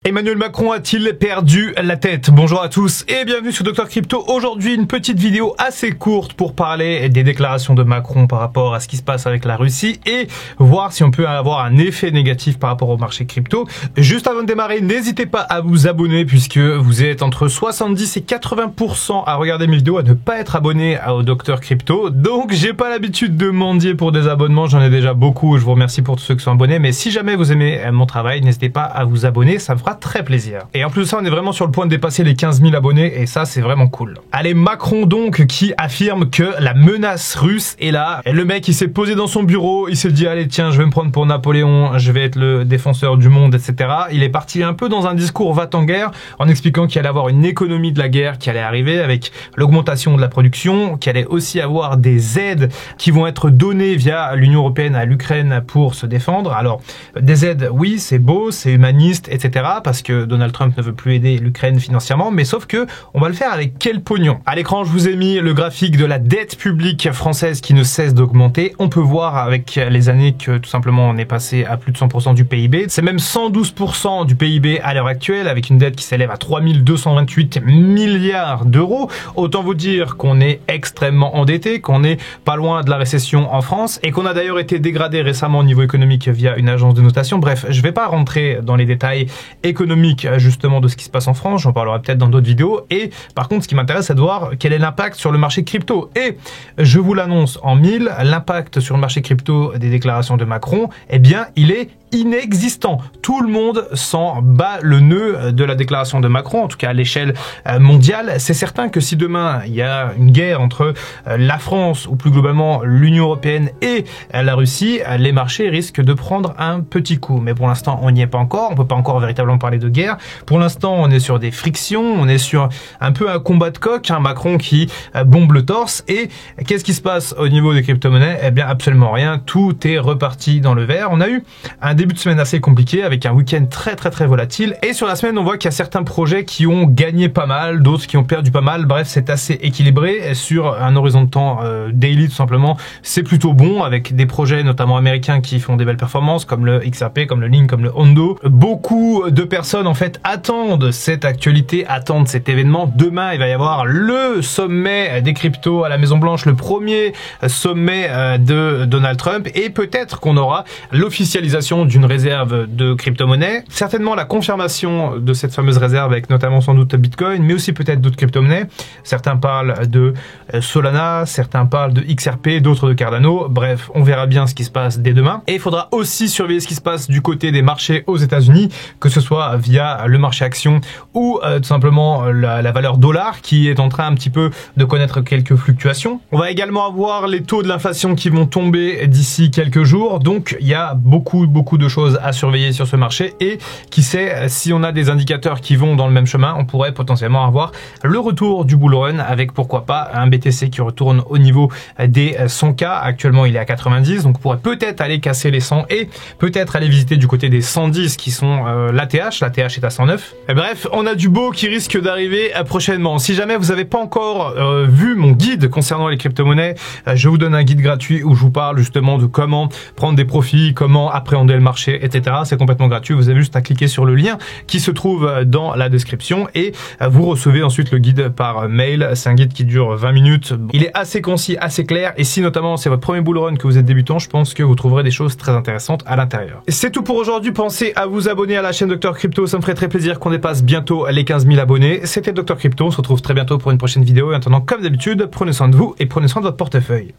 Emmanuel Macron a-t-il perdu la tête? Bonjour à tous et bienvenue sur Dr Crypto. Aujourd'hui, une petite vidéo assez courte pour parler des déclarations de Macron par rapport à ce qui se passe avec la Russie et voir si on peut avoir un effet négatif par rapport au marché crypto. Juste avant de démarrer, n'hésitez pas à vous abonner puisque vous êtes entre 70 et 80% à regarder mes vidéos, à ne pas être abonné au Dr Crypto. Donc, j'ai pas l'habitude de mendier pour des abonnements, j'en ai déjà beaucoup. Je vous remercie pour tous ceux qui sont abonnés, mais si jamais vous aimez mon travail, n'hésitez pas à vous abonner, ça me fera très plaisir. Et en plus de ça, on est vraiment sur le point de dépasser les 15 000 abonnés et ça, c'est vraiment cool. Allez, Macron donc qui affirme que la menace russe est là. Et le mec, il s'est posé dans son bureau, il s'est dit, allez tiens, je vais me prendre pour Napoléon, je vais être le défenseur du monde, etc. Il est parti un peu dans un discours va-t-en-guerre en expliquant qu'il allait avoir une économie de la guerre qui allait arriver avec l'augmentation de la production, qu'il allait aussi avoir des aides qui vont être données via l'Union européenne à l'Ukraine pour se défendre. Alors, des aides, oui, c'est beau, c'est humaniste, etc. parce que Donald Trump ne veut plus aider l'Ukraine financièrement, mais sauf que on va le faire avec quel pognon? À l'écran, je vous ai mis le graphique de la dette publique française qui ne cesse d'augmenter. On peut voir avec les années que tout simplement on est passé à plus de 100% du PIB. C'est même 112% du PIB à l'heure actuelle avec une dette qui s'élève à 3228 milliards d'euros. Autant vous dire qu'on est extrêmement endetté, qu'on est pas loin de la récession en France et qu'on a d'ailleurs été dégradé récemment au niveau économique via une agence de notation. Bref, je vais pas rentrer dans les détails économique justement de ce qui se passe en France, j'en parlerai peut-être dans d'autres vidéos, et par contre ce qui m'intéresse c'est de voir quel est l'impact sur le marché crypto, et je vous l'annonce en mille, l'impact sur le marché crypto des déclarations de Macron, eh bien il est inexistant. Tout le monde s'en bat le nœud de la déclaration de Macron, en tout cas à l'échelle mondiale. C'est certain que si demain il y a une guerre entre la France ou plus globalement l'Union européenne et la Russie, les marchés risquent de prendre un petit coup. Mais pour l'instant on n'y est pas encore, on peut pas encore véritablement parler de guerre. Pour l'instant on est sur des frictions, on est sur un peu un combat de coq, Macron qui bombe le torse. Et qu'est-ce qui se passe au niveau des crypto-monnaies? Eh bien absolument rien, tout est reparti dans le vert. On a eu un début de semaine assez compliqué avec un week-end très volatile, et sur la semaine on voit qu'il y a certains projets qui ont gagné pas mal, d'autres qui ont perdu pas mal. Bref, c'est assez équilibré sur un horizon de temps daily tout simplement. C'est plutôt bon avec des projets notamment américains qui font des belles performances comme le XRP, comme le Link, comme le Hondo. Beaucoup de personnes en fait attendent cette actualité, attendent cet événement. Demain il va y avoir le sommet des cryptos à la Maison Blanche, le premier sommet de Donald Trump, et peut-être qu'on aura l'officialisation d'une réserve de crypto-monnaies, certainement la confirmation de cette fameuse réserve avec notamment sans doute Bitcoin, mais aussi peut-être d'autres crypto-monnaies. Certains parlent de Solana, certains parlent de XRP, d'autres de Cardano. Bref, on verra bien ce qui se passe dès demain. Et il faudra aussi surveiller ce qui se passe du côté des marchés aux États-Unis, que ce soit via le marché action ou tout simplement la valeur dollar qui est en train un petit peu de connaître quelques fluctuations. On va également avoir les taux de l'inflation qui vont tomber d'ici quelques jours. Donc il y a beaucoup de choses à surveiller sur ce marché, et qui sait, si on a des indicateurs qui vont dans le même chemin, on pourrait potentiellement avoir le retour du bull run avec pourquoi pas un BTC qui retourne au niveau des 100K. Actuellement il est à 90, donc on pourrait peut-être aller casser les 100 et peut-être aller visiter du côté des 110 qui sont l'ATH est à 109. Et bref, on a du beau qui risque d'arriver prochainement. Si jamais vous n'avez pas encore vu mon guide concernant les crypto-monnaies, je vous donne un guide gratuit où je vous parle justement de comment prendre des profits, comment appréhender le marché, etc. C'est complètement gratuit, vous avez juste à cliquer sur le lien qui se trouve dans la description et vous recevez ensuite le guide par mail. C'est un guide qui dure 20 minutes, il est assez concis, assez clair, et si notamment c'est votre premier bull run, que vous êtes débutant, je pense que vous trouverez des choses très intéressantes à l'intérieur. C'est tout pour aujourd'hui, pensez à vous abonner à la chaîne Dr Crypto, ça me ferait très plaisir qu'on dépasse bientôt les 15 000 abonnés. C'était Dr Crypto, on se retrouve très bientôt pour une prochaine vidéo, et en attendant, comme d'habitude, prenez soin de vous et prenez soin de votre portefeuille.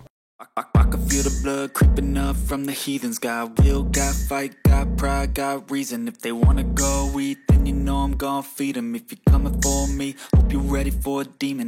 I can feel the blood creeping up from the heathens. Got will, got fight, got pride, got reason. If they wanna go eat, then you know I'm gon' feed them. If you're coming for me, hope you're ready for a demon.